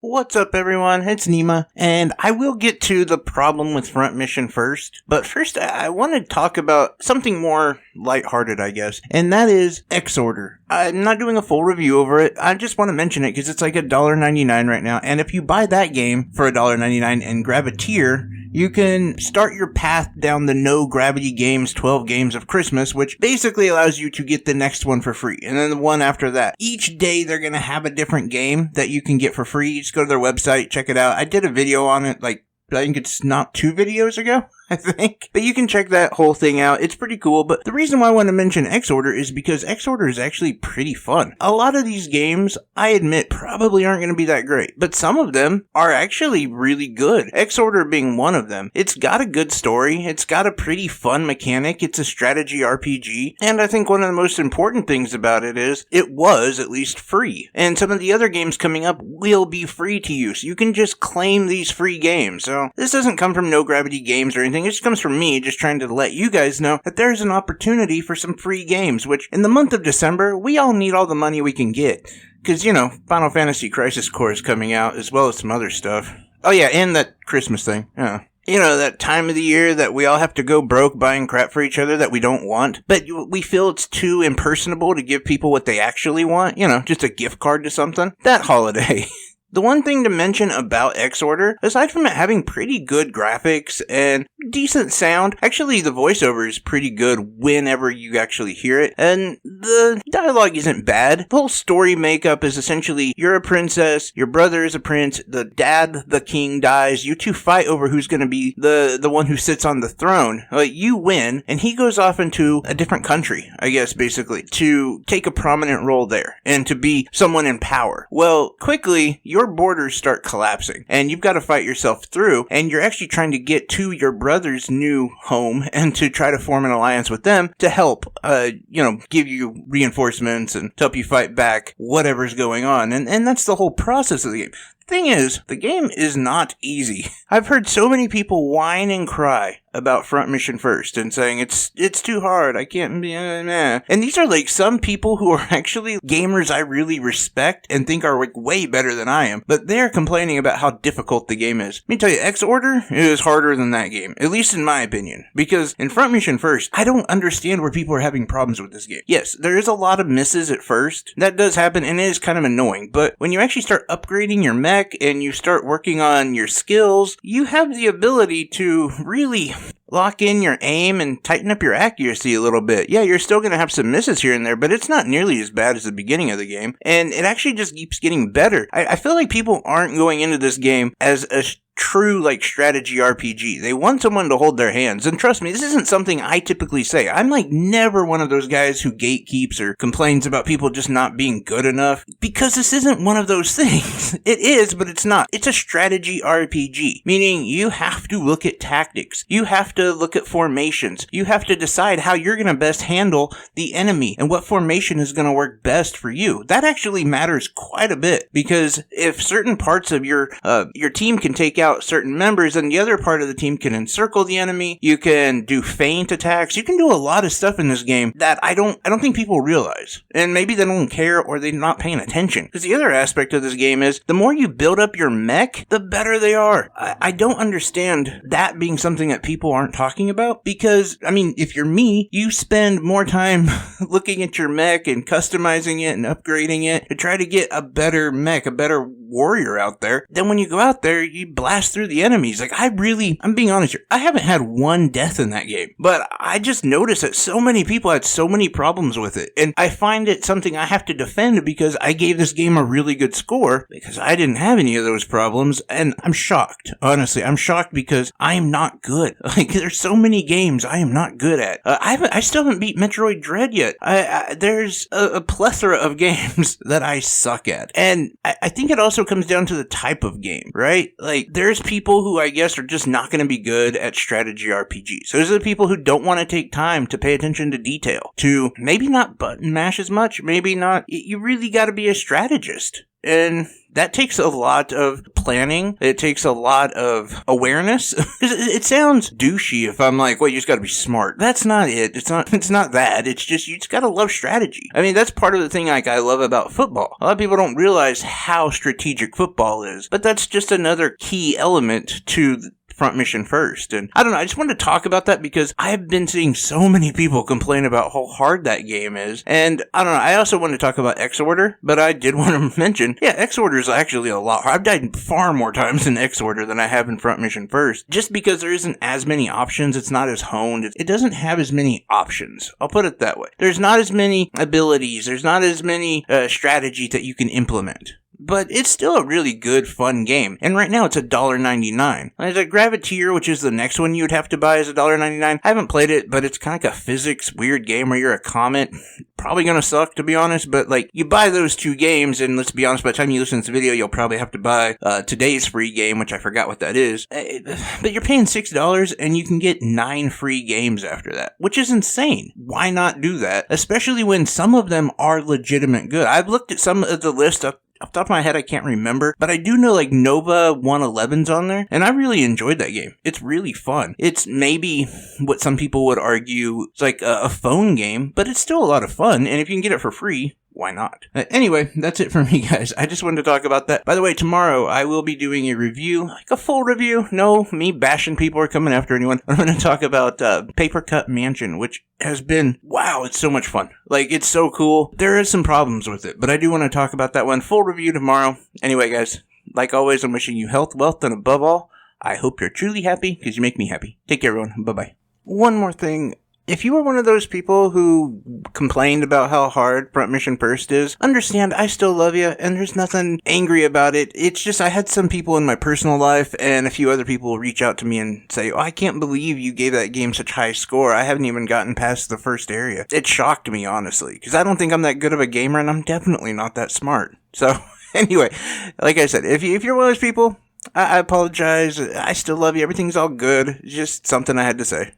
What's up, everyone? It's Nima, and I will get to the problem with Front Mission first. But first, I want to talk about something more lighthearted, I guess, and that is Exorder. I'm not doing a full review over it. I just want to mention it because it's like $1.99 right now, and if you buy that game for $1.99 and grab a tier, you can start your path down the No Gravity Games 12 Games of Christmas, which basically allows you to get the next one for free, and then the one after that. Each day, they're going to have a different game that you can get for free. Just go to their website, check it out. I did a video on it, I think it's not 2 videos ago, I think. But you can check that whole thing out. It's pretty cool. But the reason why I want to mention Exorder is because Exorder is actually pretty fun. A lot of these games, I admit, probably aren't going to be that great. But some of them are actually really good. Exorder being one of them. It's got a good story. It's got a pretty fun mechanic. It's a strategy RPG. And I think one of the most important things about it is it was at least free. And some of the other games coming up will be free to you. So you can just claim these free games. So this doesn't come from No Gravity Games or anything. It just comes from me just trying to let you guys know that there's an opportunity for some free games, which in the month of December, we all need all the money we can get. Because, Final Fantasy Crisis Core is coming out, as well as some other stuff. Oh yeah, and that Christmas thing. Yeah. That time of the year that we all have to go broke buying crap for each other that we don't want, but we feel it's too impersonable to give people what they actually want. Just a gift card to something. That holiday. The one thing to mention about Exorder, aside from it having pretty good graphics and decent sound, actually the voiceover is pretty good whenever you actually hear it, and the dialogue isn't bad. The whole story makeup is essentially, you're a princess, your brother is a prince, the dad, the king, dies, you two fight over who's gonna be the one who sits on the throne. You win, and he goes off into a different country, I guess, basically, to take a prominent role there, and to be someone in power. Well, quickly, your borders start collapsing, and you've got to fight yourself through, and you're actually trying to get to your brother's new home and to try to form an alliance with them to help, give you reinforcements and to help you fight back whatever's going on, and that's the whole process of the game. Thing is, the game is not easy. I've heard so many people whine and cry about Front Mission First and saying it's too hard, I can't be, and these are some people who are actually gamers I really respect and think are way better than I am, but they're complaining about how difficult the game is. Let me tell you, Exorder is harder than that game, at least in my opinion, because in Front Mission First, I don't understand where people are having problems with this game. Yes, there is a lot of misses at first, that does happen, and it is kind of annoying, but when you actually start upgrading your mech and you start working on your skills, you have the ability to really lock in your aim and tighten up your accuracy a little bit. Yeah, you're still going to have some misses here and there, but it's not nearly as bad as the beginning of the game, and it actually just keeps getting better. I feel like people aren't going into this game as a true strategy RPG. They want someone to hold their hands, and trust me, this isn't something I typically say. I'm never one of those guys who gatekeeps or complains about people just not being good enough, because this isn't one of those things. It is, but it's not. It's a strategy RPG, meaning you have to look at tactics. You have to look at formations. You have to decide how you're going to best handle the enemy and what formation is going to work best for you. That actually matters quite a bit, because if certain parts of your team can take out certain members, and the other part of the team can encircle the enemy. You can do feint attacks. You can do a lot of stuff in this game that I don't think people realize. And maybe they don't care, or they're not paying attention. Because the other aspect of this game is, the more you build up your mech, the better they are. I don't understand that being something that people aren't talking about, because, if you're me, you spend more time looking at your mech and customizing it and upgrading it to try to get a better mech, a better warrior out there. Then when you go out there, you blast through the enemies. I'm being honest here, I haven't had one death in that game, but I just noticed that so many people had so many problems with it, and I find it something I have to defend, because I gave this game a really good score because I didn't have any of those problems, and I'm shocked. Honestly, I'm shocked because I am not good. There's so many games I am not good at. I still haven't beat Metroid Dread yet. There's a plethora of games that I suck at, and I think it also comes down to the type of game, right? There's people who I guess are just not going to be good at strategy RPGs. Those are the people who don't want to take time to pay attention to detail, to maybe not button mash as much, maybe not. You really got to be a strategist. And that takes a lot of planning. It takes a lot of awareness. It sounds douchey if I'm like, well, you just gotta be smart. That's not it. It's not that. It's just, you just gotta love strategy. I mean, that's part of the thing like I love about football. A lot of people don't realize how strategic football is, but that's just another key element to front mission first. And I don't know, I just wanted to talk about that because I've been seeing so many people complain about how hard that game is. And I don't know, I also wanted to talk about Exorder, but I did want to mention, yeah, Exorder is actually a lot hard. I've died far more times in Exorder than I have in front mission first, just because there isn't as many options. It's not as honed. It doesn't have as many options. I'll put it that way. There's not as many abilities. There's not as many strategies that you can implement. But it's still a really good, fun game. And right now it's $1.99. There's a Graviteer, which is the next one you would have to buy, is $1.99. I haven't played it, but it's kind of like a physics weird game where you're a comet. Probably gonna suck, to be honest, but like, you buy those two games, and let's be honest, by the time you listen to this video, you'll probably have to buy today's free game, which I forgot what that is. But you're paying $6, and you can get 9 free games after that, which is insane. Why not do that? Especially when some of them are legitimate good. I've looked at some of the list up. Off the top of my head, I can't remember, but I do know like Nova 111's on there, and I really enjoyed that game. It's really fun. It's maybe what some people would argue is like a phone game, but it's still a lot of fun, and if you can get it for free, why not? Anyway, that's it for me, guys. I just wanted to talk about that. By the way, tomorrow I will be doing a review, like a full review. No, me bashing people or coming after anyone. I'm going to talk about Paper Cut Mansion, which has been, wow, it's so much fun. Like, it's so cool. There is some problems with it, but I do want to talk about that one. Full review tomorrow. Anyway, guys, like always, I'm wishing you health, wealth, and above all, I hope you're truly happy because you make me happy. Take care, everyone. Bye-bye. One more thing. If you were one of those people who complained about how hard Front Mission First is, understand I still love you, and there's nothing angry about it. It's just I had some people in my personal life and a few other people reach out to me and say, oh, I can't believe you gave that game such high score. I haven't even gotten past the first area. It shocked me, honestly, because I don't think I'm that good of a gamer, and I'm definitely not that smart. So, anyway, like I said, if you're one of those people, I apologize. I still love you. Everything's all good. Just something I had to say.